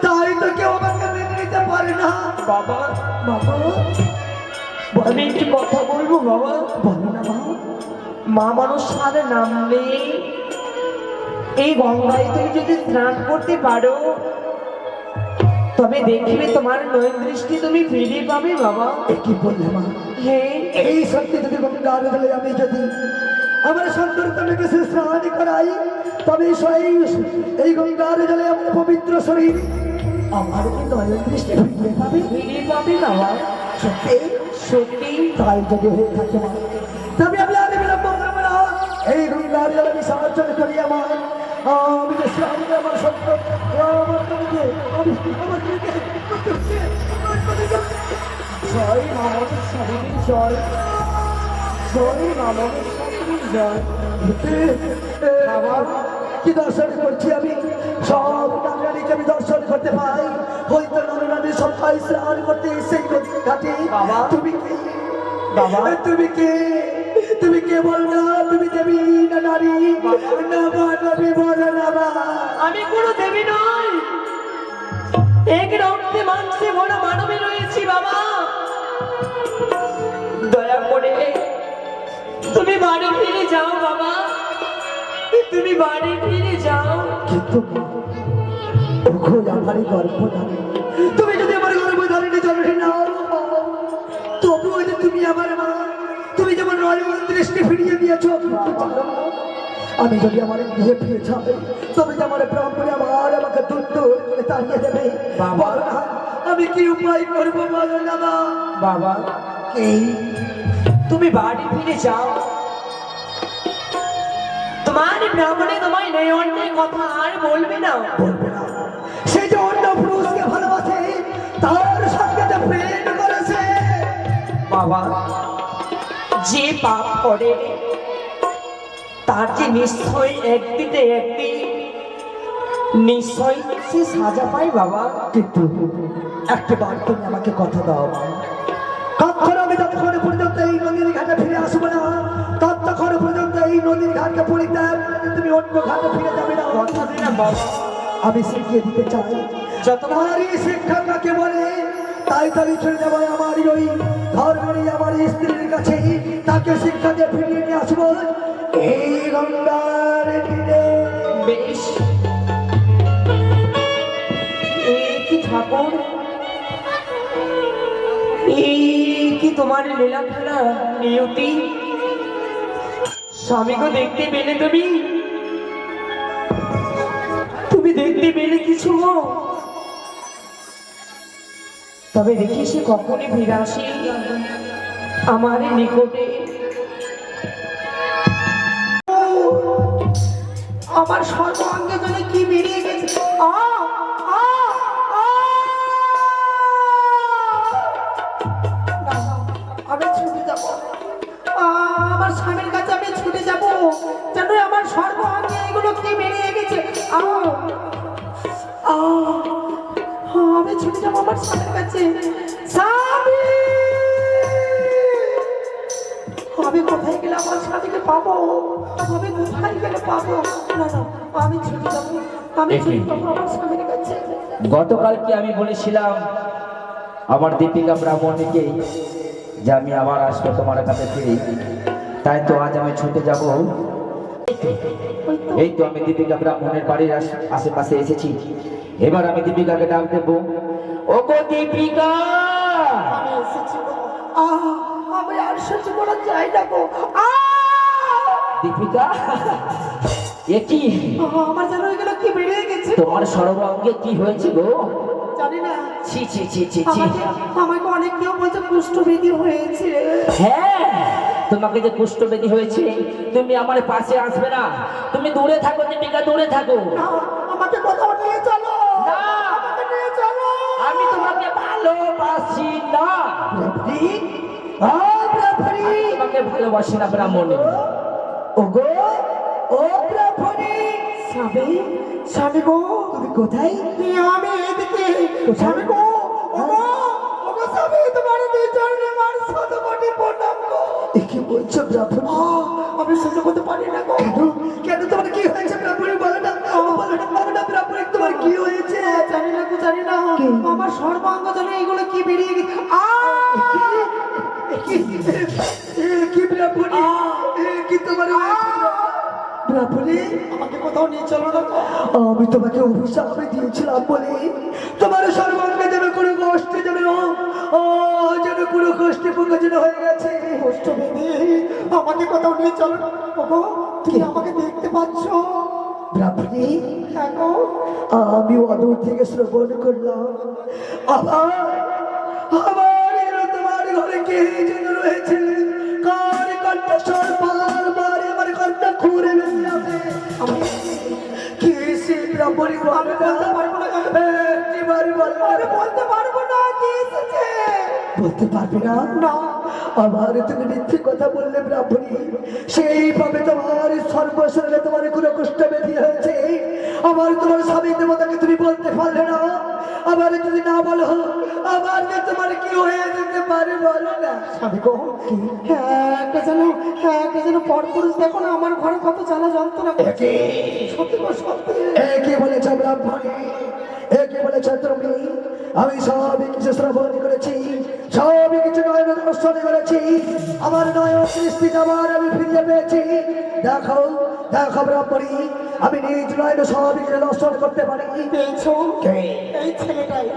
তাই তো কেউ আমাকে মেনে নিতে পারে না। বাবা বাবা আমি একটু কথা বলবো বাবা? বলো না মা। মা মানুষ সারে নাম নেই, এই গঙ্গায় তুমি যদি স্নান করতে পারো তবে দেখবে তোমার নয়ন দৃষ্টি তুমি ফিরে পাবে বাবা। এ কি বললে মা? হ্যাঁ এই সত্যি যদি গঙ্গার জলে আমি যদি আমার সন্তানকে সে স্নান করাই, তবে এই গঙ্গার জলে আমার পবিত্র শরীর আমার কি নয়ন দৃষ্টি ফিরে পাবে? ফিরে পাবে বাবা। সত্যি সত্যি তাই যদি হয়ে থাকে মা, তবে আমি আর বিলম্ব করবো না। এই গঙ্গার জলে আমি সাহায্য করি আমি যে স্নান করে আমার সন্তান আমার স্বামীকে, আমার স্ত্রীকে, জয় মামন শরীর জয়, জয় মামন শরীর জয়। বাবা কি দর্শন করছি আমি, সব নারীকে আমি দর্শন করতে পাই। হয়তো নারী সবাই স্নান করতে এসে নদীর ঘাটে। বাবা। তুমি কে বাবা। তুমি কে? তুমি কে বল না? তুমি দেবী না নারী? না মানবী বল না মা। আমি কোনো দেবী নই, এক রক্তে মাংসে ভরা মানবী রয়েছি বাবা। দয়া করে তুমি বাড়ি ফিরে যাও বাবা, তুমি বাড়ি ফিরে যাও। কিন্তু ওগো আমারই গর্ভধারী, তুমি যদি আমার গর্ভধারিণী জননী নাও, তবুও যে তুমি আমার মা, তুমি যেমন নয়ন দৃষ্টি ফিরিয়ে দিয়েছো, আমি যদি আমার বিয়ে ফিরে যাই, তবে যে আমার ব্রাহ্মণে আমাকে দূর দূর করে তাড়িয়ে দেবে। বাবা। বলো না, আমি কি উপায় করবো বলো না মা? বাবা এই তুমি বাড়ি ফিরে যাও, তোমার ব্রাহ্মণে তোমায় নেই অন্যের কথা আর বলবে না। বলবে না, সে যে অন্য পুরুষকে ভালোবাসে, তার সঙ্গে যে প্রেম করেছে। বাবা যে পাপ করে তার যে নিশ্চয় একদিনে একদিন নিশ্চয় সে সাজা পায় বাবা। কিন্তু একটা বার তুমি আমাকে কথা দাও, কখন আমি যতক্ষণ পর্যন্ত এই নদীর ঘাটে ফিরে আসবো না, ততক্ষণ পর্যন্ত এই নদীর ঘাটকে পরিত্যাগ করে তুমি অন্য ঘাটে ফিরে যাবে না। কথা দিলাম বাবা, আমি শিখিয়ে দিতে চাই যত নারী শিক্ষা কাকে বলে, তাই তো আমি চলে যাবো আমারই ওই ধর্মেরই আমার স্ত্রীর কাছে, তাকে শিক্ষা দিয়ে ফিরিয়ে নিয়ে আসবো এই গঙ্গার তীরে। বেশ এই কি ঠাকুর, এই কি তোমার লীলা খেলা নিয়তি, স্বামীকে দেখতে পেলে তুমি, তুমি দেখতে পেলে কিছু গো? তবে দেখি সে কখনই ফিরে আসি আমার নিকটে। আমার সর্বাঙ্গে জন্য কি বেরিয়ে গেছে। আমি ছুটে যাব, আমার স্বামীর কাছে আমি ছুটে যাব, যেন আমার সর্বাঙ্গে এগুলো কি বেরিয়ে গেছে। আমি ছুটে যাবো আমার স্বামীর কাছে। স্বামী, আমি কোথায় গেলে আমার স্বামীকে পাবো? আমি কোথায় গেলে পাবো? না না, আমি ছুটে যাবো, আমি ছুটে যাবো আমার স্বামীর কাছে। গতকালকে আমি বলেছিলাম আমার দীপিকা ব্রাহ্মণীকে যে আমি আবার আসবো তোমার কাছে ফিরে, তাই তো আজ আমি ছুটে যাব। এই তো আমি দীপিকা ব্রাহ্মণের বাড়ির আশেপাশে এসেছি, এবার আমি দীপিকাকে ডাক দেবো। ও গো দীপিকা! আমি এসেছি গো। আমি আর সহ্য করা যায় না গো। দীপিকা এ কি আমার যেন এগুলো কি বেরিয়ে গেছে, তোমার সর্বাঙ্গে কি হয়েছে গো? জানি না। ছি ছি ছি ছি ছি। আমাকে অনেক কেউ বলছে কুষ্ঠবেদী হয়েছে। হ্যাঁ, তোমাকে যে কুষ্ঠবেদী হয়েছে, তুমি আমার পাশে আসবে না, তুমি দূরে থাকো দীপিকা, দূরে থাকো। আমাকে কোথাও নিয়ে চলো, না, আমাকে নিয়ে চলো। আমি তোমাকে ভালোবাসি না। প্রভু, আমি তোমাকে ভালোবাসি না ব্রাহ্মণী। ওগো ও প্রভু, স্বামী, স্বামী গো, তুমি কোথায়? আমি এদিকে। স্বামী গো, ওগো, ওগো স্বামী, তোমার দুই চরণে আমার শতকোটি প্রণাম গো। এ কি বলছো ব্রাহ্মণ? আমি সহ্য করতে পারি না গো। কেন? কেন তোমার কি হয়েছে ব্রাহ্মণ? বলো না, বলো না, বলো না ব্রাহ্মণ, তোমার কি হয়েছে? জানি না গো, জানি না। কি? আমার সর্বাঙ্গ জলে এগুলো কি বেরিয়ে গেছে। কি ব্রাহ্মণ? কি তোমার হয়েছে? ব্রাহ্মণী, আমাকে কোথাও নিয়ে চলো না গো। আমি তোমাকে অভিশাপ দিয়েছিলাম বলে তোমার সর্বাঙ্গে যেন কোনো কষ্টে যেন যেন কোনো কষ্টে প্রকাশন হয়ে গেছে। কষ্ট বেঁধে আমাকে কোথাও নিয়ে চলো না। ওগো, তুমি আমাকে দেখতে পাচ্ছ? ব্রাহ্মণী, হ্যাঁ গো। আমি অদূর থেকে শ্রবণ করলাম আবার আবার এলো তোমার ঘরে কে যেন রয়েছে, কার কণ্ঠস্বর বারবার আমার কণ্ঠ খুঁড়ে বেরিয়ে আসে। কি সে ব্রাহ্মণী? আমি বলতে পারবো না গো। এবারে বলো। আমি বলতে পারবো না কি এসেছে। বলতে পারবে না? না, আবার তুমি মিথ্যে কথা বললে ব্রাহ্মণী, সেইভাবে তোমার সর্বশরীরে তোমার কোনো কষ্ট ব্যাধি হয়েছে। আবার তোমার স্বামী দেবতাকে তুমি বলতে পারলে না। আবার যদি না বলো আবার যে তোমার কি হয়ে যেতে পারে বলো না। স্বামী গো, একটা যেন পরপুরুষ দেখো না আমার ঘরে কত জ্বালা যন্ত্রণা করছে। সত্যি গো, সত্যি। একে বলেছ ব্রাহ্মণী, একে বলেছ তুমি। আমি সবই কিছু শ্রবণ করেছি, সবই কিছু নয়ন দর্শন করেছি। আমার নয়ন দৃষ্টি আবার আমি ফিরিয়ে পেয়েছি। দেখো দেখো ব্রাহ্মণী, আমি নিজ নয়ন সবই কিছু দর্শন করতে পারি। পেয়েছো? কে? এই ছেলেটাই।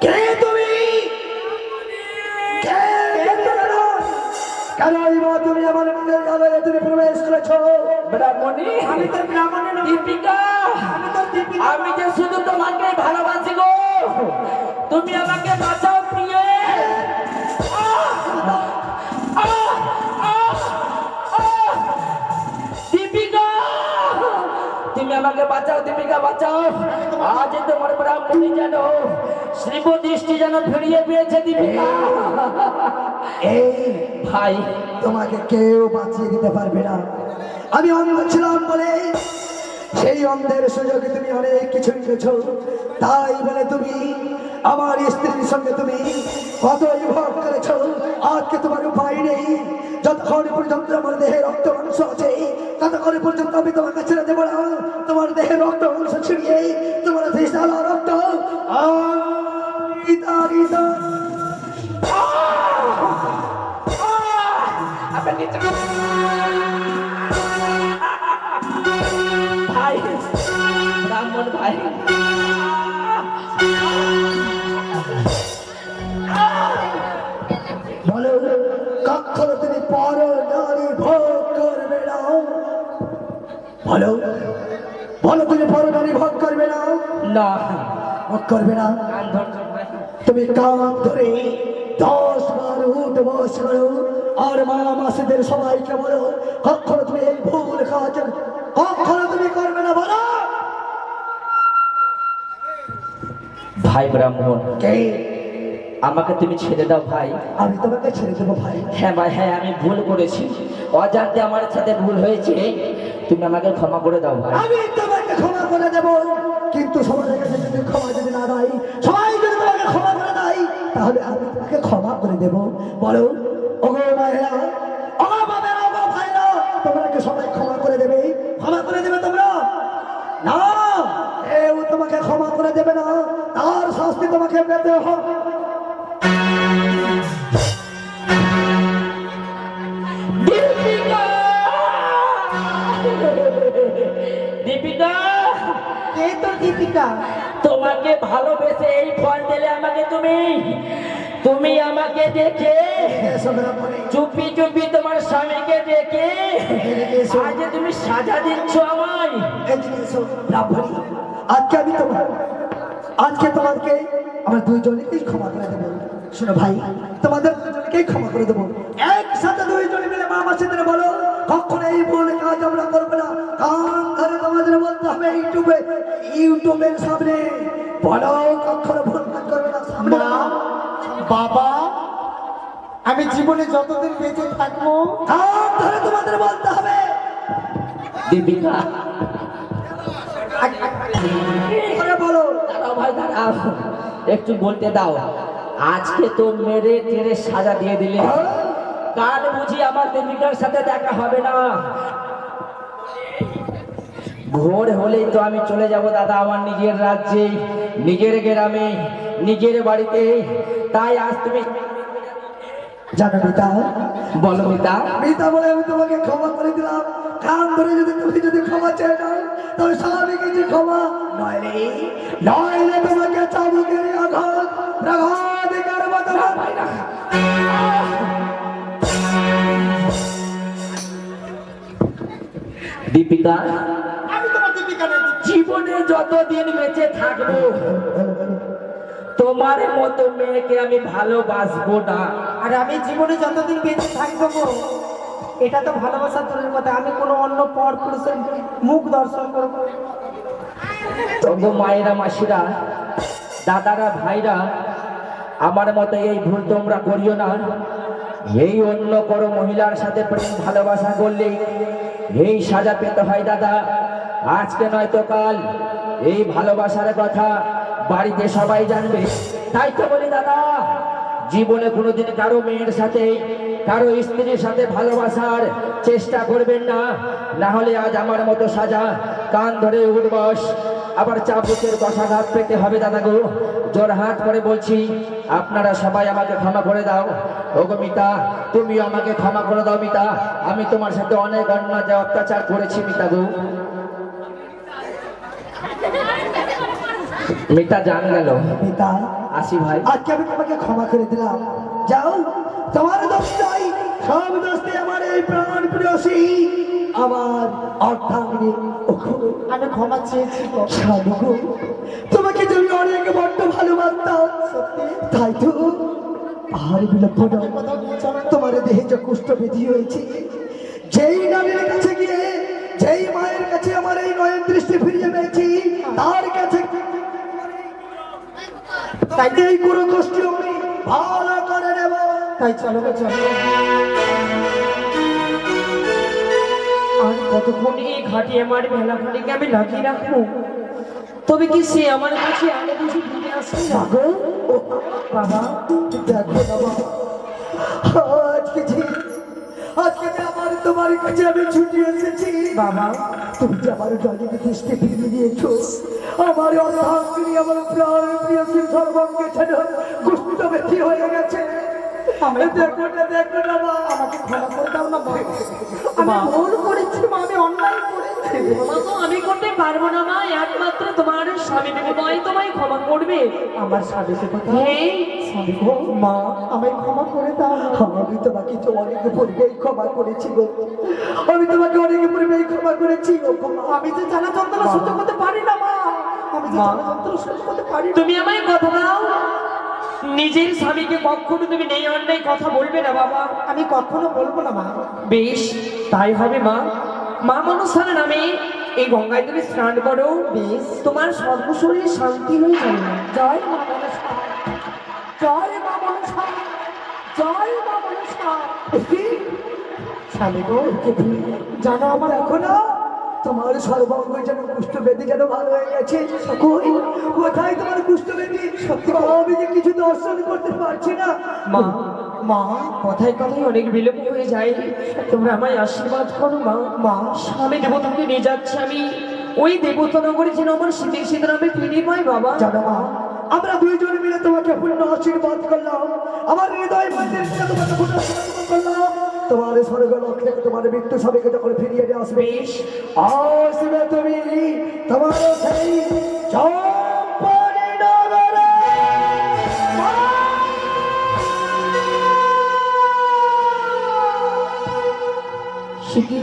কে তুমি? কে? কেন তুমি আমার নিজের আলোয় তুমি প্রবেশ করেছো? ব্রাহ্মণী, আমি তো ব্রাহ্মণের নই। দীপিকা, আমি তো দীপিকা। আমি যে শুধু তোমাকে ভালোবাসি গো, তুমি আমাকে বাঁচাও প্রিয়ে। দীপিকা, তুমি আমাকে বাঁচাও, দীপিকা বাঁচাও। আজ তোমার ব্রাহ্মণী যেন শ্রীব দৃষ্টি যেন ফিরিয়ে পেয়েছে দীপিকা। এই ভাই, তোমাকে কেউ বাঁচিয়ে দিতে পারবে না। আমি অন্ধ ছিলাম বলে সেই অন্ধের সুযোগে তুমি অনেক কিছু নিয়েছো। তাই বলে তুমি আমার স্ত্রীর সঙ্গে তুমি কতই ভোগ করেছো। আজকে তোমার উপায় নেই। যতক্ষণ পর্যন্ত আমার দেহে রক্ত মাংস আছে ততক্ষণ পর্যন্ত আমি তোমাকে ছেড়ে দেবো না। তোমার দেহে রক্ত মাংস ছিড়িয়ে তোমার বিশাল রক্ত ভাই, ব্রাহ্মণ ভাই, বলো কখনো তুমি পর নারী ভোগ করবে না? বলো বলো তুমি পর নারী ভোগ করবে না? না, ভোগ করবে না? কান ধরছো ভাই। তুমি কান ধরে 10 বার উঠ বস করো আর মা মাসিদের সবাইকে বলো কখনো তুমি এই ভুল কাজ কখনো তুমি করবে না। বলো ভাই ব্রাহ্মণ, কে? আমাকে তুমি ছেড়ে দাও ভাই। আমি তোমাকে ছেড়ে দেবো ভাই। হ্যাঁ ভাই, হ্যাঁ আমি ভুল করেছি, অজান্তে আমার সাথে ভুল হয়েছে, তুমি আমাকে ক্ষমা করে দাও ভাই। আমি তোমাকে ক্ষমা করে দেবো, কিন্তু সবার কাছে যদি ক্ষমা যদি না দেয়, সবাই যদি তোমাকে ক্ষমা করে দেয়, তাহলে আমি তোমাকে ক্ষমা করে দেবো। বলো ওগো মায়েরা, ওগো বাবারা, ওগো ভাইরা, তোমরা কি সবাই ক্ষমা করে দেবে? ক্ষমা করে দেবে তোমরা? না, কেউ তোমাকে ক্ষমা করে দেবে না। তার শাস্তি তোমাকে পেতে হবে। দীপিকা, দীপিকা, কে তোর দীপিকা? তোমাকে ভালোবেসে এই ফল দিলে আমাকে তুমি, তুমি আমাকে দেখে এসো ব্রাহ্মণী, চুপি চুপি তোমার স্বামীকে দেখে এদিকে এসো। আজ তুমি সাজা দিচ্ছ আমায়। এদিকে এসো ব্রাহ্মণী, আজকে তোমাকে আমরা দুইজনকেই ক্ষমা করে দেবো। শোনো ভাই, তোমাদের দুজনকেই ক্ষমা করে দেবো। একসাথে দুইজনে মিলে মা মাসিদের বলো কখনো এই ভুল কাজ আমরা করবো না। কান ধরে তোমাদের বলতে হবে ইউটিউবের সামনে বলো কখনো ভুল কাজ করবে না। সামনে মা, বাবা, আমি জীবনে যতদিন বেঁচে থাকবো কান ধরে তোমাদের বলতে হবে। দীপিকা, আরে বলো। দাঁড়াও ভাই দাঁড়াও, একটু বলতে দাও। আজকে তো মেরে টেরে সাজা দিয়ে দিলে, কাল বুঝি আমার দেবিকার সাথে দেখা হবে না? ভোর হলেই তো আমি চলে যাব দাদা আমার নিজের রাজ্যে, নিজের গ্রামে, নিজের বাড়িতে। তাই আজ তুমি জানো মিতা, বলো মিতা। মিতা বলে আমি তোমাকে ক্ষমা করে দিলাম। কান ধরে তুমি যদি ক্ষমা চেয়ে নাও, তবে স্বাভাবিক যে ক্ষমা নইলে নইলে তোমাকে চাবুকের আঘাত প্রঘাতিকার মতো মারবে না। দীপিকা, আমি তোমার দীপিকা নেই। জীবনে যতদিন বেঁচে থাকবো তোমার মতো মেয়েকে আমি ভালোবাসবো না। আর আমি জীবনে যতদিন বেঁচে থাকবো গো, এটা তো ভালোবাসার দূরের কথা, আমি কোনো অন্য পর পুরুষের মুখ দর্শন করবো? তবু মায়েরা, মাসিরা, দাদারা, ভাইরা, আমার মতো এই ভুল তোমরা করিও না। এই অন্য কোনো মহিলার সাথে প্রেম ভালোবাসা করলে এই সাজা পেতে হয় দাদা। আজকে নয়তো কাল এই ভালোবাসার কথা বাড়িতে সবাই জানবে। তাই তো বলি দাদা, জীবনে কোনোদিন কারো মেয়ের সাথে, কারো স্ত্রীর সাথে ভালোবাসার চেষ্টা করবেন না। না হলে আজ আমার মতো সাজা কান ধরে উঠবস, আবার চাবুকের কষাঘাত পেতে হবে দাদা গো। জোর হাত করে বলছি, আপনারা সবাই আমাকে ক্ষমা করে দাও। ওগো মিতা, তুমিও আমাকে ক্ষমা করে দাও মিতা। আমি তোমার সাথে অনেক অন্যায় অত্যাচার করেছি মিতা গো। মিতা জান গেল। মিতা, আসি ভাই। আজকে আমি তোমাকে ক্ষমা করে দিলাম। যাও, তোমার দোষ নাই, সব দোষে আমার এই প্রাণ প্রিয়সী, আমার অর্ধাঙ্গিনী। আমি ক্ষমা চেয়েছি গো। সাধু গো, তোমাকে যে আমি অনেক বড্ড ভালোবাসতাম, তাই তো আর বিলম্ব নয়, তোমার দেহে যে কুষ্ঠ বেধি হয়েছে, যেই নারীর কাছে গিয়ে, যেই মায়ের কাছে আমার এই নয়ন দৃষ্টি ফিরিয়ে পেয়েছি, তার কাছে তাই এই কোনো কষ্ট আমি ভালো করে নেব। তাই চলো গো, চলো। আর কতক্ষণ এই ঘাটে আমার ভেলাঘাটিকে আমি লাগিয়ে রাখবো? তবে কি সে আমার কাছে আগে কিছু ঘুরে আসবে না? গো, ও বাবা, দেখো বাবা, আজকে যে আমার তোমার কাছে আমি ছুটি এসেছি বাবা, তুমি যে আমার জলের দৃষ্টি ফিরিয়ে দিয়েছো, আমার অর্ধাঙ্গিনী, আমার প্রাণ প্রিয়সীর সর্বাঙ্গে যেন কুষ্ঠ ব্যথি হয়ে গেছে। দেখো না, দেখো না মা, আমাকে ক্ষমা করে দাও না মা, আমি ভুল করেছি মা, আমি অন্যায় করেছি। মা তো আমি করতে পারবো না মা, একমাত্র তোমার স্বামী দেবতাই তোমায় ক্ষমা করবে। আমার স্বামী কোথায়? হ্যাঁ স্বামী গো, মা আমায় ক্ষমা করে দাও না। আমি তোমাকে তো অনেক পূর্বেই ক্ষমা করেছি গো, আমি তোমাকে অনেক পূর্বেই ক্ষমা করেছি গো। আমি যে জ্বালা যন্ত্রণা সহ্য করতে পারি না মা, আমি যে মা। জ্বালা যন্ত্রণা সহ্য করতে পারি না। তুমি আমায় কথা দাও, নিজের স্বামীকে কখনো তুমি নেই অন্যায় কথা বলবে না বাবা। আমি কখনো বলবো না মা। বেশ, তাই হবে মা। মা মনসার নামে এই গঙ্গায় তুমি স্নান করো, বেশ। তোমার সর্বশরীর শান্তি হয়ে যাবে। জয় মা মনসা, জয় মা মনসা, জয় মা মনসা। স্বামী গো, জানো আমার এখনো তোমার সর্বাঙ্গ যেন কুষ্ঠ বেদি যেন ভালো হয়ে গেছে। কই, কোথায় তোমার কুষ্ঠ বেদি? সত্যি বাবা, আমি যে কিছু দর্শন করতে পারছি না। মা, মা, কথায় কথায় অনেক বিলম্ব হয়ে যায়, তোমরা আমায় আশীর্বাদ করো মা। মা, স্বামী দেবতাকে নিয়ে যাচ্ছে আমি ওই দেবতা নগরে, যেন আমার শীতের শীতের আমি ফিরে পাই বাবা। জানো মা, আমরা দুইজন মিলে তোমাকে পূর্ণ আশীর্বাদ করলাম, আমার হৃদয় মন্দির থেকে তোমাকে পূর্ণ আশীর্বাদ করলাম। তোমার স্বর্গ লোক থেকে তোমার মৃত্যু সবাইকে যখন ফিরিয়ে নিয়ে আসবে, বেশ, আসবে তুমি তোমার সেই চম্পানি নগরে। সে কি